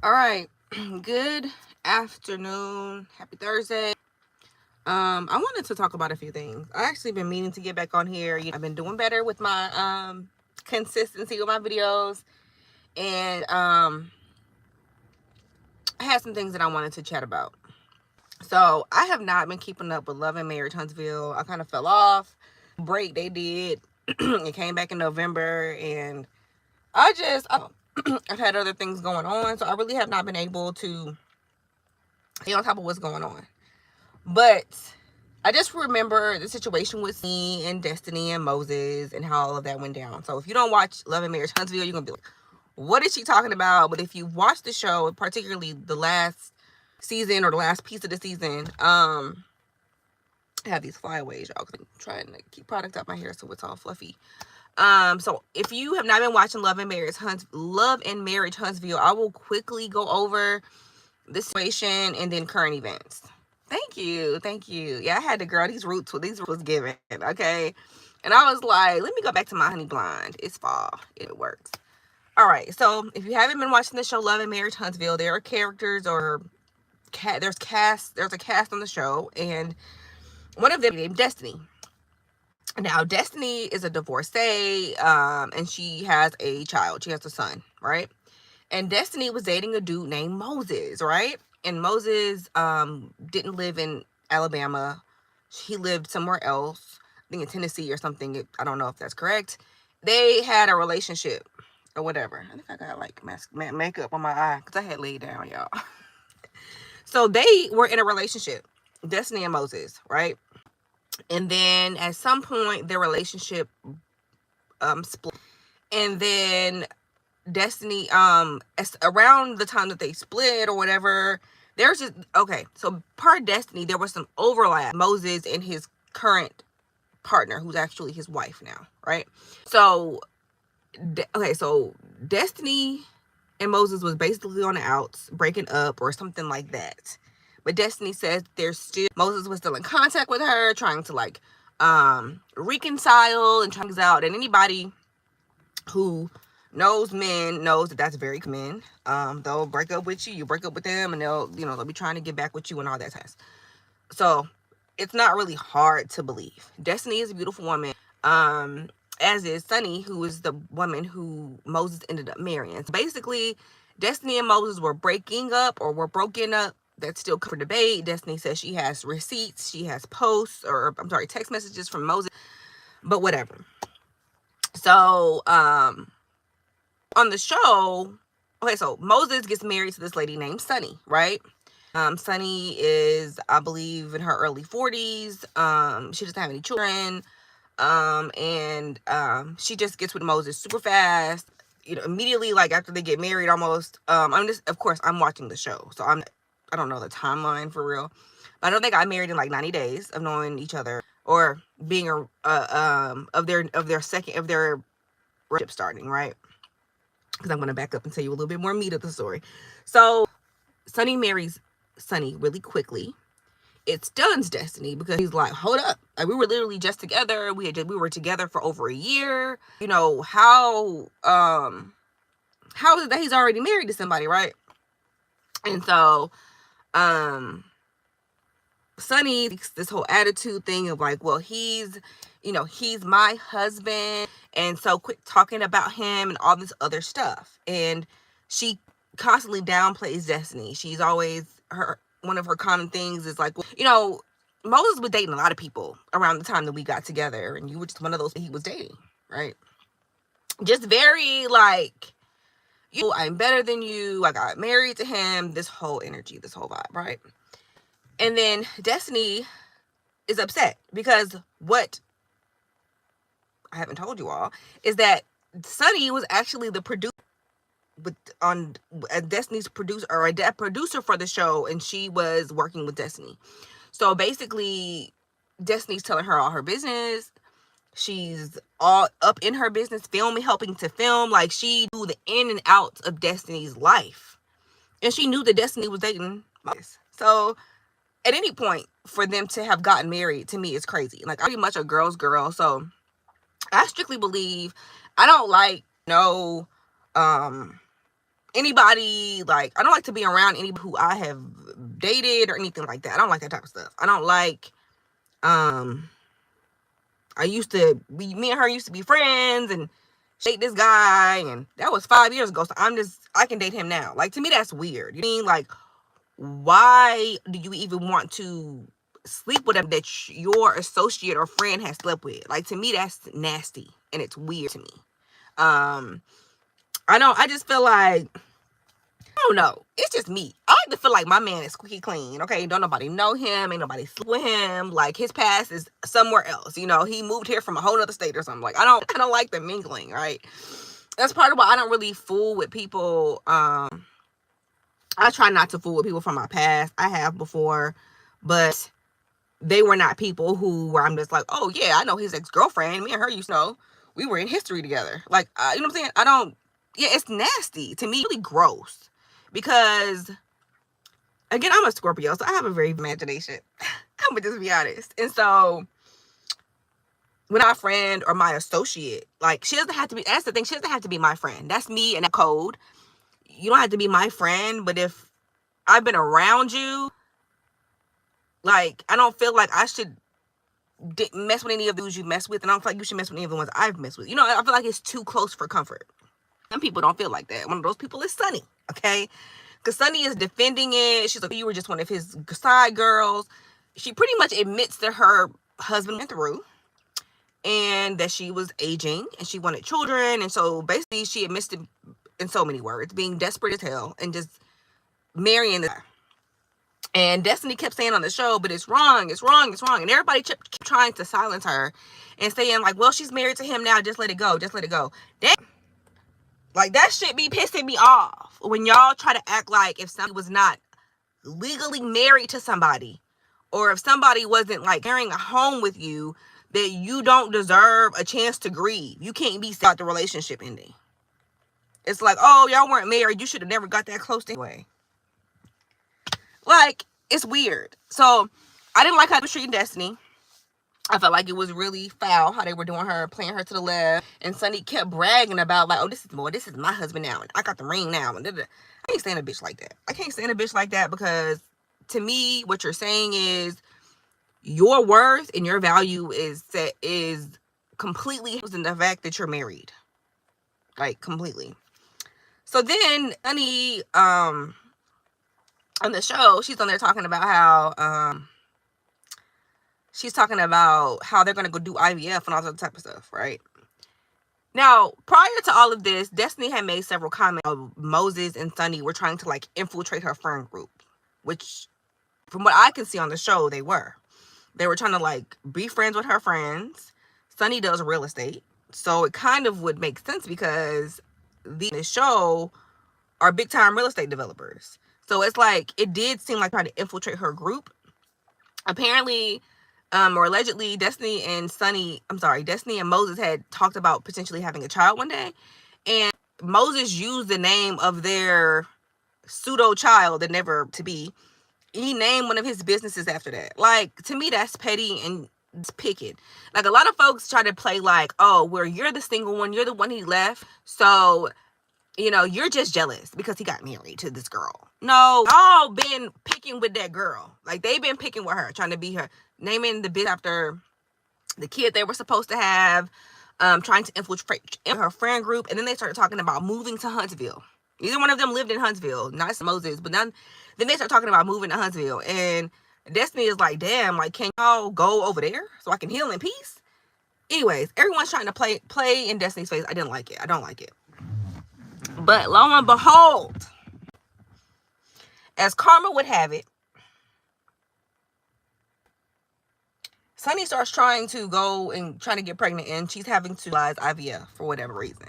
All right. Good afternoon. Happy Thursday. I wanted to talk about a few things. I actually been meaning to get back on here. I've been doing better with my consistency with my videos, and I had some things that I wanted to chat about. So I have not been keeping up with Love and Marriage Huntsville. I kind of fell off. Break they did. It came back in November, and I've had other things going on, so I really have not been able to stay on top of what's going on. But I just remember the situation with me and Destiny and Moses and how all of that went down. So if you don't watch Love and Marriage Huntsville, you're gonna be like, what is she talking about? But if you watch the show, particularly the last season or the last piece of the season, I have these flyaways, y'all. I'm trying to keep product out my hair so it's all fluffy. So if you have not been watching Love and Marriage Huntsville, I will quickly go over the situation and then current events. Thank you. Thank you. Yeah, I had to girl, these roots was given, okay? And I was like, let me go back to my honey blonde. It's fall. It works. All right. So if you haven't been watching the show Love and Marriage Huntsville, there are characters or there's a cast on the show, and one of them named Destiny. Now, Destiny is a divorcee, and she has a child. She has a son, right? And Destiny was dating a dude named Moses, right? And Moses didn't live in Alabama. He lived somewhere else, I think in Tennessee or something. I don't know if that's correct. They had a relationship or whatever. I think I got like makeup on my eye because I had laid down, y'all. So they were in a relationship, Destiny and Moses, right? And then at some point, their relationship split. And then Destiny, around the time that they split or whatever, there's just, okay, so per Destiny, there was some overlap. Moses and his current partner, who's actually his wife now, right? So, so Destiny and Moses was basically on the outs, breaking up or something like that. But Destiny says Moses was still in contact with her, trying to like reconcile and trying things out. And anybody who knows men knows that that's very common. They'll break up with you, you break up with them, and they'll be trying to get back with you and all that stuff. So it's not really hard to believe. Destiny is a beautiful woman. As is Sunni, who is the woman who Moses ended up marrying. So basically, Destiny and Moses were breaking up or were broken up. That's still for debate. Destiny says she has receipts, she has posts, or text messages from Moses, but whatever. So, on the show, okay, so Moses gets married to this lady named Sunni, right? Sunni is, I believe, in her early 40s. She doesn't have any children. And she just gets with Moses super fast. Immediately, like after they get married, almost. Of course, I'm watching the show, so I don't know the timeline for real. But I know they got married in like 90 days of knowing each other or being of their relationship starting, right? Because I'm going to back up and tell you a little bit more meat of the story. So Sunni marries Sunni really quickly. It stuns Destiny because he's like, hold up, like, we were literally just together. We were together for over a year. How is it that he's already married to somebody, right? And so Sunni this whole attitude thing of like, well, he's my husband, and so quit talking about him and all this other stuff. And she constantly downplays Destiny. She's always one of her common things is like, Moses was dating a lot of people around the time that we got together, and you were just one of those he was dating, right? Just very like, I'm better than you. I got married to him. This whole energy, this whole vibe, right? And then Destiny is upset because what I haven't told you all is that Sunni was actually the producer on Destiny's producer, or a producer for the show, and she was working with Destiny. So basically, Destiny's telling her all her business. She's all up in her business, helping to film. Like, she knew the in and outs of Destiny's life, and she knew that Destiny was dating Moses. So at any point for them to have gotten married, to me, is crazy. Like, I'm pretty much a girl's girl, so I strictly believe I don't like anybody, like, I don't like to be around anybody who I have dated or anything like that. I don't like that type of stuff. I don't like, me and her used to be friends, and date this guy, and that was 5 years ago, so I can date him now. Like, to me, that's weird. You know what I mean? Like, why do you even want to sleep with him that your associate or friend has slept with? Like, to me, that's nasty, and it's weird to me. I just feel like, I don't know. It's just me. I like to feel like my man is squeaky clean. Okay, don't nobody know him. Ain't nobody sleep with him. Like, his past is somewhere else. You know, he moved here from a whole other state or something. Like, I don't like the mingling, right? That's part of why I don't really fool with people. I try not to fool with people from my past. I have before, but they were not people where I'm just like, oh yeah, I know his ex-girlfriend. Me and her used to know. We were in history together. Like, you know what I'm saying? It's nasty. To me, really gross. Because, again, I'm a Scorpio, so I have a very imagination. I'm gonna just be honest. And so, when my friend or my associate, like, she doesn't have to be, that's the thing, she doesn't have to be my friend. That's me and that code. You don't have to be my friend, but if I've been around you, like, I don't feel like I should mess with any of those you mess with, and I don't feel like you should mess with any of the ones I've messed with. You know, I feel like it's too close for comfort. Some people don't feel like that. One of those people is Sunni, okay? Because Sunni is defending it. She's like, you were just one of his side girls. She pretty much admits that her husband went through and that she was aging and she wanted children. And so basically she admits to, in so many words, being desperate as hell and just marrying the guy. And Destiny kept saying on the show, but it's wrong, it's wrong, it's wrong. And everybody kept trying to silence her and saying, like, well, she's married to him now. Just let it go. Just let it go. Damn. Like, that shit be pissing me off when y'all try to act like if somebody was not legally married to somebody, or if somebody wasn't, like, sharing a home with you, that you don't deserve a chance to grieve. You can't be sad about the relationship ending. It's like, oh, y'all weren't married. You should have never got that close anyway. Like, it's weird. So, I didn't like how they were treating Destiny. I felt like it was really foul how they were doing her, playing her to the left. And Sunni kept bragging about, like, oh, this is my husband now. And I got the ring now. And I can't stand a bitch like that. I can't stand a bitch like that, because to me, what you're saying is your worth and your value is completely in the fact that you're married. Like, completely. So then Sunni, on the show, she's on there talking about how, they're going to go do IVF and all that type of stuff, right? Now, prior to all of this, Destiny had made several comments of Moses and Sunni were trying to, like, infiltrate her friend group, which, from what I can see on the show, they were. They were trying to, like, be friends with her friends. Sunni does real estate, so it kind of would make sense because the show are big-time real estate developers. So it's like, it did seem like trying to infiltrate her group. Apparently, or allegedly, Destiny and Moses had talked about potentially having a child one day. And Moses used the name of their pseudo child that never to be. He named one of his businesses after that. Like, to me, that's petty and it's picking. Like, a lot of folks try to play like, oh, well, you're the single one. You're the one he left. So, you know, you're just jealous because he got married to this girl. No, y'all been picking with that girl. Like, they've been picking with her, trying to be her, naming the bitch after the kid they were supposed to have, trying to infiltrate her friend group. And then they started talking about moving to Huntsville. Neither one of them lived in Huntsville, not Moses, but then they start talking about moving to Huntsville. And Destiny is like, damn, like, can y'all go over there so I can heal in peace? Anyways, everyone's trying to play in Destiny's face. I didn't like it. I don't like it. But lo and behold, as karma would have it, Sunni starts trying to go and trying to get pregnant, and she's having to utilize IVF for whatever reason.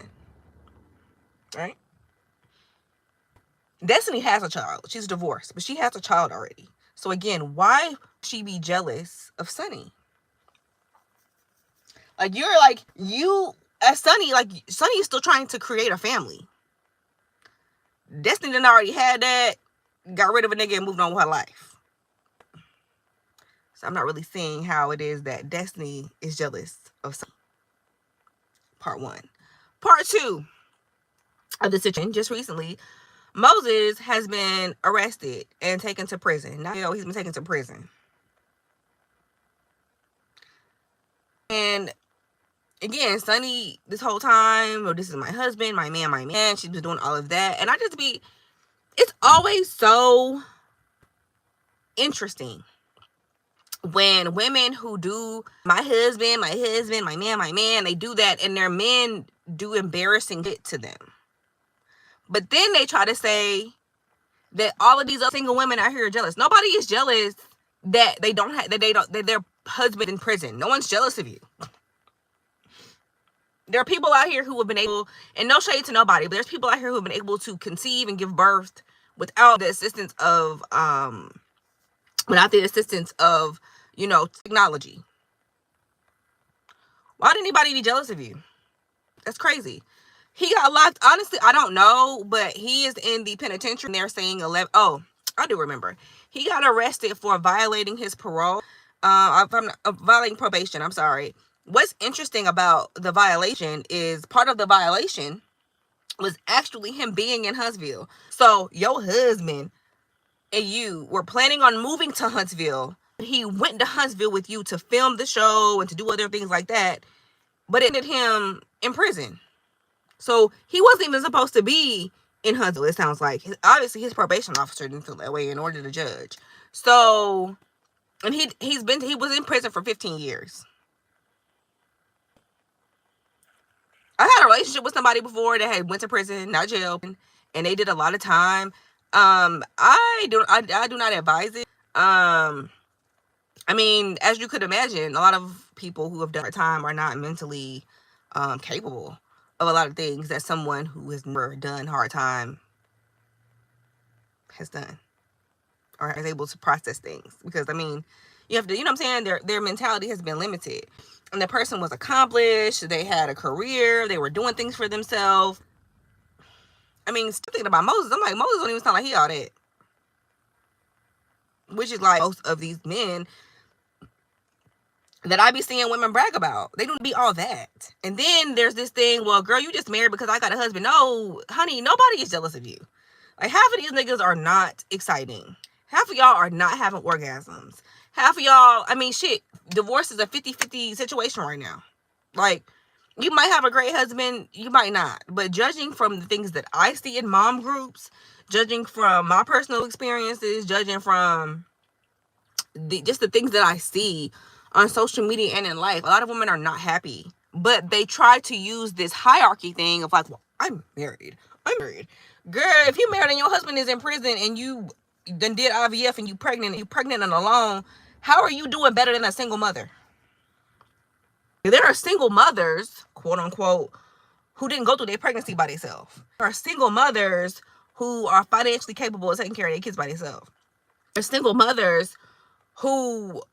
Right? Destiny has a child. She's divorced, but she has a child already. So again, why would she be jealous of Sunni? Like, you're like, you as Sunni, like, Sunni is still trying to create a family. Destiny done already had that, got rid of a nigga and moved on with her life. So I'm not really seeing how it is that Destiny is jealous of Sunni. Part one. Part two of the situation, just recently, Moses has been arrested and taken to prison. Now he's been taken to prison. And again, Sunni, this whole time, oh, this is my husband, my man. She's been doing all of that. And it's always so interesting when women who do my husband, my man, they do that and their men do embarrassing shit to them. But then they try to say that all of these other single women out here are jealous. Nobody is jealous that that their husband in prison. No one's jealous of you. There are people out here who have been able, and no shade to nobody, but there's people out here who have been able to conceive and give birth without the assistance of technology. Why would anybody be jealous of you? That's crazy. He got locked. Honestly, I don't know, but he is in the penitentiary. And they're saying 11. Oh, I do remember. He got arrested for violating his parole. Violating probation. I'm sorry. What's interesting about the violation is part of the violation was actually him being in Huntsville. So your husband and you were planning on moving to Huntsville. He went to Huntsville with you to film the show and to do other things like that. But it ended him in prison. So he wasn't even supposed to be in Huntsville, it sounds like. Obviously, his probation officer didn't feel that way in order to judge. So, and he was in prison for 15 years. I had a relationship with somebody before that had went to prison, not jail, and they did a lot of time. I do not advise it. I mean, as you could imagine, a lot of people who have done time are not mentally capable of a lot of things that someone who has never done hard time has done or is able to process things. Because I mean, you have to, you know what I'm saying? Their mentality has been limited. And the person was accomplished, they had a career, they were doing things for themselves. I mean, still thinking about Moses, I'm like, Moses don't even sound like he all that. Which is like most of these men that I be seeing women brag about. They don't be all that. And then there's this thing, well, girl, you just married because I got a husband. No, honey, nobody is jealous of you. Like, half of these niggas are not exciting. Half of y'all are not having orgasms. Half of y'all, I mean, shit, divorce is a 50-50 situation right now. Like, you might have a great husband, you might not. But judging from the things that I see in mom groups, judging from my personal experiences, judging from just the things that I see on social media and in life, a lot of women are not happy. But they try to use this hierarchy thing of like, well, I'm married. Girl, if you married and your husband is in prison and you then did IVF and you pregnant and alone, how are you doing better than a single mother? There are single mothers, quote unquote, who didn't go through their pregnancy by themselves. There are single mothers who are financially capable of taking care of their kids by themselves. There are single mothers who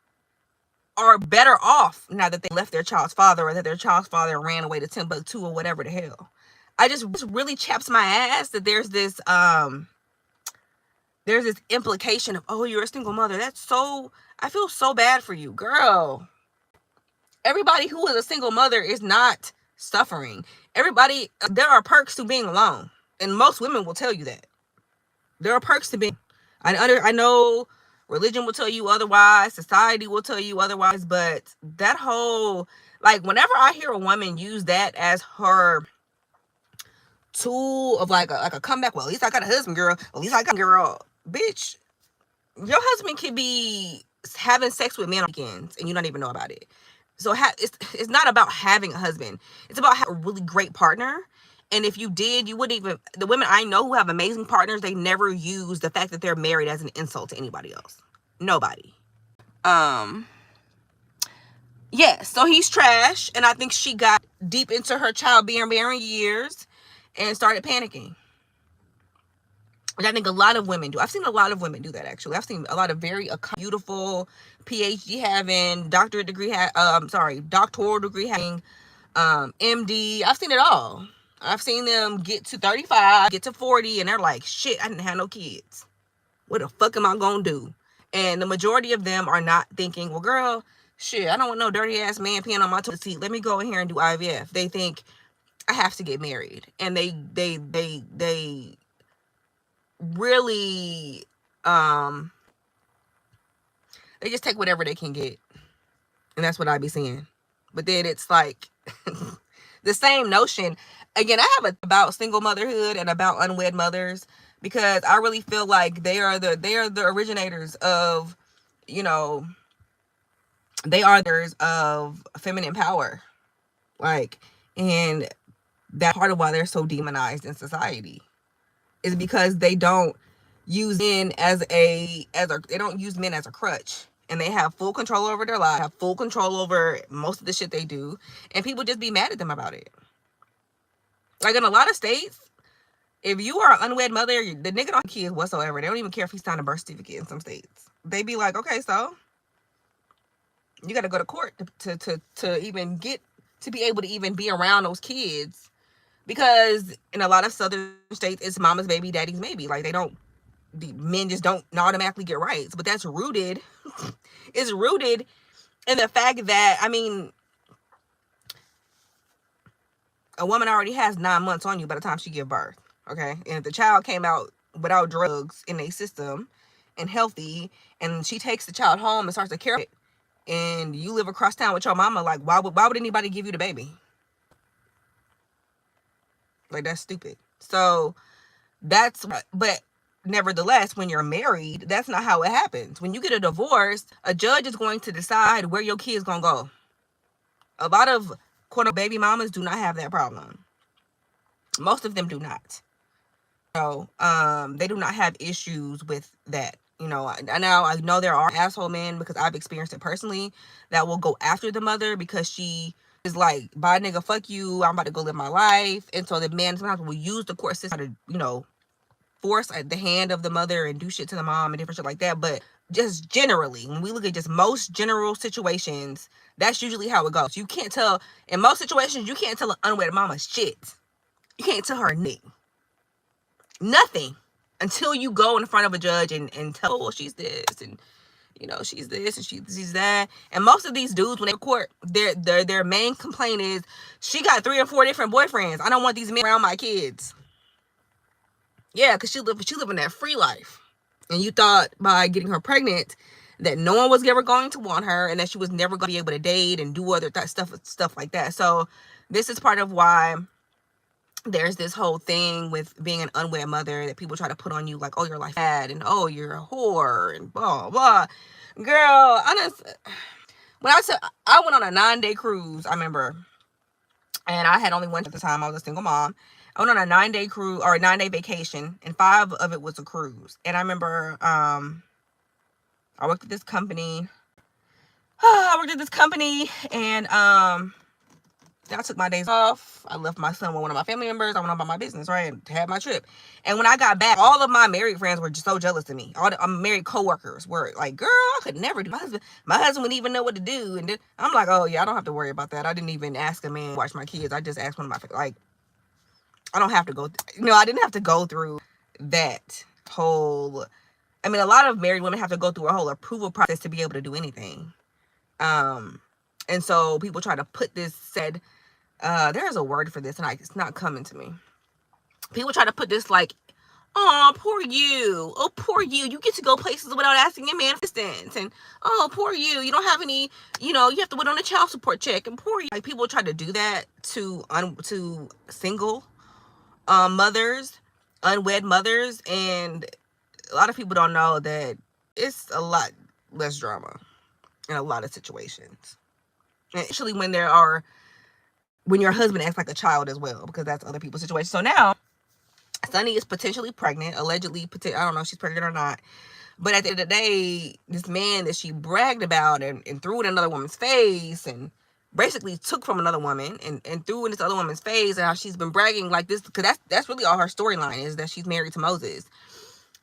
are better off now that they left their child's father or that their child's father ran away to Timbuktu or whatever the hell. I just really chaps my ass that there's this implication of, oh, you're a single mother. I feel so bad for you, girl. Everybody who is a single mother is not suffering. There are perks to being alone. And most women will tell you that. There are perks to being. I know religion will tell you otherwise. Society will tell you otherwise. But that whole, like, whenever I hear a woman use that as her tool of like a comeback, well, at least I got a husband, girl. At least I got a girl. Bitch, your husband can be having sex with men on weekends and you don't even know about it. So it's not about having a husband. It's about having a really great partner. And if you did, you wouldn't even, the women I know who have amazing partners, they never use the fact that they're married as an insult to anybody else. Nobody. Yeah, so he's trash. And I think she got deep into her childbearing years and started panicking. Which I think a lot of women do. I've seen a lot of women do that, actually. I've seen a lot of very beautiful PhD having, doctoral degree having, MD. I've seen it all. I've seen them get to 35, get to 40, and they're like, shit, I didn't have no kids. What the fuck am I gonna do? And the majority of them are not thinking, well, girl, shit, I don't want no dirty ass man peeing on my toilet seat. Let me go in here and do IVF. They think I have to get married. And they really, they just take whatever they can get. And that's what I be seeing. But then it's like the same notion. Again, I have about single motherhood and about unwed mothers, because I really feel like they are the originators of, you know, they are the of feminine power. Like, and that part of why they're so demonized in society is because they don't use men as they don't use men as a crutch, and they have full control over their life, have full control over most of the shit they do, and people just be mad at them about it. Like, in a lot of states, if you are an unwed mother, the nigga don't have kids whatsoever. They don't even care if he signed a birth certificate. In some states, they be like, okay, so you got to go to court to even get to be able to even be around those kids, because in a lot of southern states, it's mama's baby, daddy's maybe. Like, they don't, the men just don't automatically get rights. But that's rooted is rooted in the fact that, I mean, a woman already has 9 months on you by the time she give birth. Okay, and if the child came out without drugs in a system and healthy, and she takes the child home and starts to care, and you live across town with your mama, like, why would anybody give you the baby? Like, that's stupid. So that's, but nevertheless, when you're married, that's not how it happens. When you get a divorce, a judge is going to decide where your kid's gonna go. A lot of quote baby mamas do not have that problem. Most of them do not. So they do not have issues with that. You know, I know there are asshole men, because I've experienced it personally, that will go after the mother because she is like, bye nigga, fuck you, I'm about to go live my life. And so the man sometimes will use the court system to, you know, force the hand of the mother and do shit to the mom and different shit like that. But just generally, when we look at just most general situations, that's usually how it goes. You can't tell, in most situations, you can't tell an unwed mama shit. You can't tell her nothing until you go in front of a judge and tell, oh, well, she's this, and you know, she's this, and she's that. And most of these dudes, when they court, their main complaint is, she got 3 or 4 different boyfriends. I don't want these men around my kids. Yeah, because she living that free life. And you thought by getting her pregnant that no one was ever going to want her, and that she was never going to be able to date and do other stuff like that. So this is part of why there's this whole thing with being an unwed mother that people try to put on you, like, oh, your life bad, and oh, you're a whore, and blah blah. Girl, when I went on a 9-day cruise, I remember, and I had only one at the time. I was a single mom. I went on a 9-day cruise, or a 9-day vacation, and 5 of it was a cruise. And I remember I worked at this company. And I took my days off. I left my son with one of my family members. I went on about my business, right? And had my trip. And when I got back, all of my married friends were just so jealous of me. All the married coworkers were like, girl, I could never do. My husband wouldn't even know what to do. And then I'm like, oh yeah, I don't have to worry about that. I didn't even ask a man to watch my kids. I just asked one of my, like, I don't have to go, I didn't have to go through that whole, I mean, a lot of married women have to go through a whole approval process to be able to do anything. And so people try to put this there's a word for this, and it's not coming to me. People try to put this like, oh, poor you. Oh, poor you. You get to go places without asking a man for assistance. And, oh, poor you. You don't have any, you have to wait on a child support check. And poor you. Like, people try to do that to single mothers, unwed mothers. And a lot of people don't know that it's a lot less drama in a lot of situations. And actually, when your husband acts like a child as well, because that's other people's situation. So now, Sunni is potentially pregnant, allegedly. I don't know if she's pregnant or not. But at the end of the day, this man that she bragged about and threw in another woman's face, and basically took from another woman and threw in this other woman's face, and how she's been bragging like this, because that's really all her storyline is, that she's married to Moses.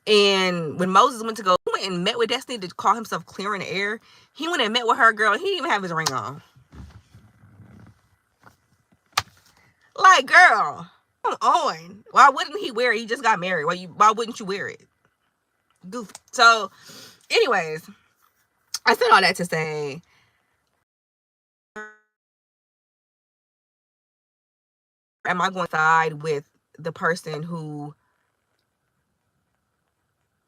And when Moses went and met with Destiny to call himself clearing the air, he went and met with her, girl, and he didn't even have his ring on. Like, girl, come on. Why wouldn't he wear it? He just got married. Why wouldn't you wear it? Goofy. So, anyways, I said all that to say, am I going to side with the person who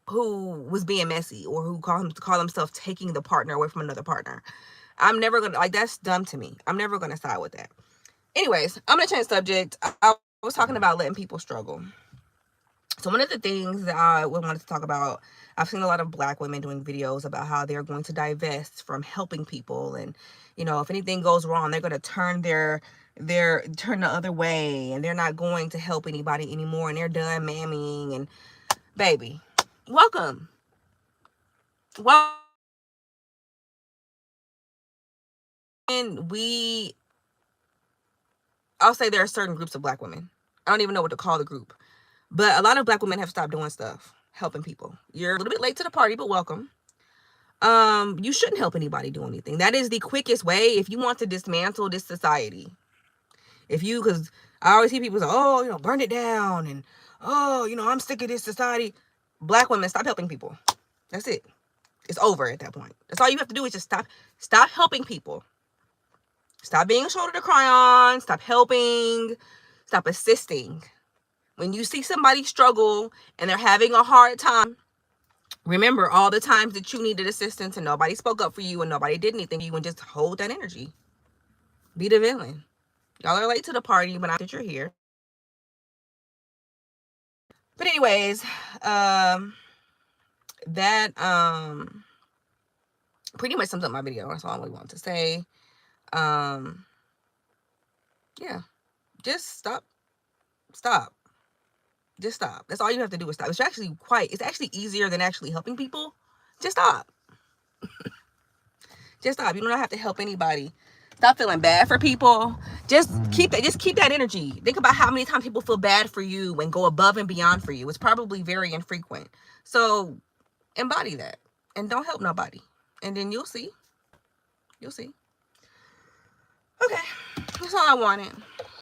who was being messy, or who call themselves taking the partner away from another partner. I'm never gonna, like, that's dumb to me. I'm never gonna side with that. Anyways, I'm gonna change subject. I was talking about letting people struggle. So one of the things that I wanted to talk about, I've seen a lot of Black women doing videos about how they're going to divest from helping people, and if anything goes wrong, they're going to turn turn the other way, and they're not going to help anybody anymore, and they're done mammying. And baby, welcome. And I'll say there are certain groups of Black women. I don't even know what to call the group, but a lot of Black women have stopped doing stuff, helping people. You're a little bit late to the party, but welcome. You shouldn't help anybody do anything. That is the quickest way if you want to dismantle this society. Because I always hear people say, oh, burn it down, and oh, I'm sick of this society. Black women, stop helping people. That's it. It's over at that point. That's all you have to do, is just stop helping people. Stop being a shoulder to cry on. Stop helping. Stop assisting. When you see somebody struggle and they're having a hard time, remember all the times that you needed assistance and nobody spoke up for you and nobody did anything for you, and just hold that energy. Be the villain. Y'all are late to the party, but I think you're here. But anyways, that pretty much sums up my video. That's all I really want to say. Yeah. Just stop. Just stop. That's all you have to do is stop. It's actually easier than actually helping people. Just stop. Just stop. You don't have to help anybody. Stop feeling bad for people. Just keep that energy. Think about how many times people feel bad for you and go above and beyond for you. It's probably very infrequent. So embody that and don't help nobody. And then you'll see. Okay. That's all I wanted.